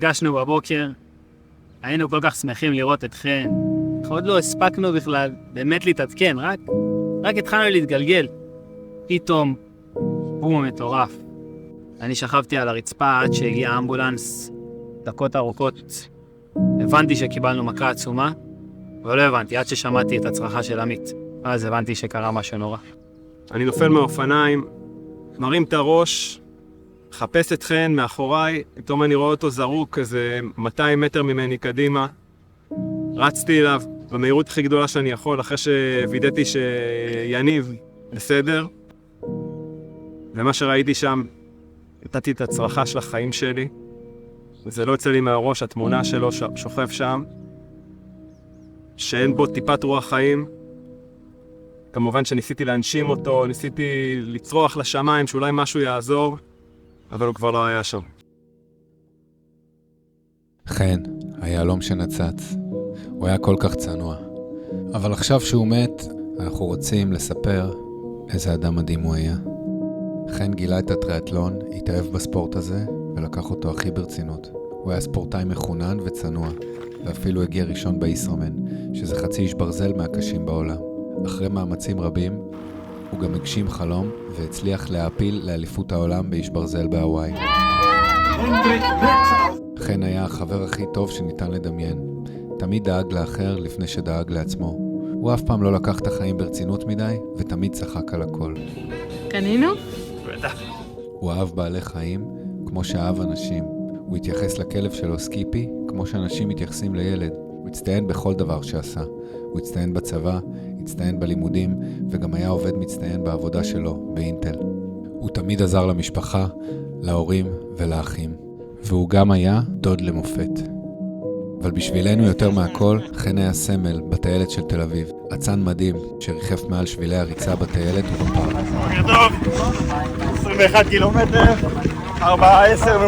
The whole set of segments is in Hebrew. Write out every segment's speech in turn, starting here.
נפגשנו בבוקר, היינו כל כך שמחים לראות אתכן. עוד לא הספקנו בכלל באמת להתעדכן, רק התחלנו להתגלגל. פתאום, בום מטורף. אני שכבתי על הרצפה עד שהגיע האמבולנס, דקות ארוכות. הבנתי שקיבלנו מכה עצומה, אבל לא הבנתי עד ששמעתי את הצרחה של עמית. אז הבנתי שקרה משהו נורא. אני נופל מהאופניים, מרים את הראש, מחפש אתכן מאחוריי, פתאום אני רואה אותו זרוק איזה 200 מטר ממני קדימה. רצתי אליו במהירות הכי גדולה שאני יכול, אחרי שווידאתי שיניב בסדר. ומה שראיתי שם, נתתי את הצרחה של החיים שלי, וזה לא יוצא לי מהראש, התמונה שלו שוכב שם, שאין בו טיפת רוח חיים. כמובן שניסיתי להנשים אותו, ניסיתי לצרוח לשמיים שאולי משהו יעזור, אבל הוא כבר לא היה שם. חן, היהלום שנצץ. הוא היה כל כך צנוע. אבל עכשיו שהוא מת, אנחנו רוצים לספר איזה אדם מדהים הוא היה. חן גילה את הטריאטלון, התאהב בספורט הזה, ולקח אותו הכי ברצינות. הוא היה ספורטאי מחונן וצנוע, ואפילו הגיע ראשון בישרמן, שזה חצי איש ברזל מהקשים בעולם. אחרי מאמצים רבים, הוא גם הגשים חלום והצליח להעפיל לאליפות העולם באיש ברזל בהוואי. חן היה החבר הכי טוב שניתן לדמיין. תמיד דאג לאחר לפני שדאג לעצמו. הוא אף פעם לא לקח את החיים ברצינות מדי, ותמיד צחק על הכל. קנינו? בטח. הוא אהב בעלי חיים כמו שאהב אנשים. הוא התייחס לכלב שלו סקיפי כמו שאנשים מתייחסים לילד. הוא הצטיין בכל דבר שעשה. הוא הצטיין בצבא, הצטיין בלימודים, וגם היה עובד מצטיין בעבודה שלו, באינטל. הוא תמיד עזר למשפחה, להורים ולאחים. והוא גם היה דוד למופת. אבל בשבילנו יותר מהכל, חן היה סמל בטיילת של תל אביב. אצן מדהים שריחף מעל שבילי הריצה בטיילת ובפארק. בוקר טוב, 21 קילומטר, 4-10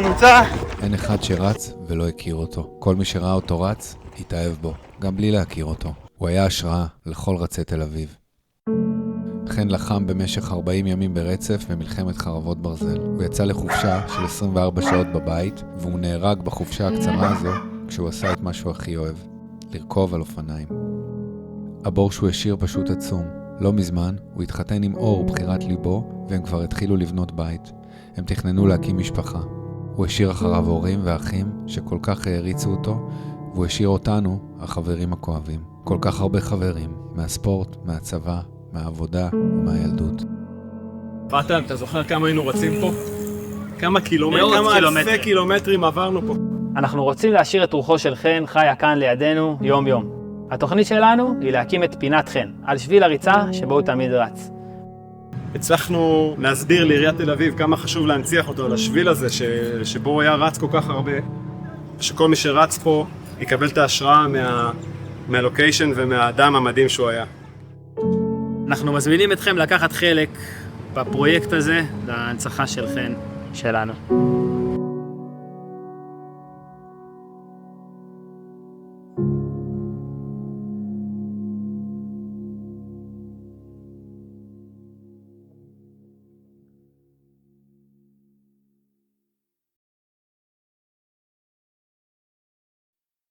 ממוצע. אין אחד שרץ ולא הכיר אותו. כל מי שראה אותו רץ, התאהב בו, גם בלי להכיר אותו. הוא היה השראה לכל רצי תל אביב. חן לחם במשך 40 ימים ברצף במלחמת חרבות ברזל. הוא יצא לחופשה של 24 שעות בבית, והוא נהרג בחופשה הקצרה הזו כשהוא עשה את מה שהוא הכי אוהב, לרכוב על אופניים. הבור שהוא השאיר פשוט עצום. לא מזמן הוא התחתן עם אור בחירת ליבו, והם כבר התחילו לבנות בית. הם תכננו להקים משפחה. הוא השאיר אחריו הורים ואחים שכל כך העריצו אותו, והוא השאיר אותנו, החברים הכואבים. כל כך הרבה חברים, מהספורט, מהצבא, מהעבודה ומהילדות. פתן, אתה זוכר כמה היינו רצים פה? כמה אלפי קילומטרים עברנו פה. אנחנו רוצים להשאיר את רוחו של חן חיה כאן לידינו יום יום. התוכנית שלנו היא להקים את פינת חן, על שביל הריצה שבו הוא תמיד רץ. הצלחנו להסביר לעיריית תל אביב כמה חשוב להנציח אותו על השביל הזה שבו הוא היה רץ כל כך הרבה, שכל מי שרץ פה יקבל את ההשראה מהלוקיישן ומהאדם המדהים שהוא היה. אנחנו מזמינים אתכם לקחת חלק בפרויקט הזה להנצחה של חן שלנו.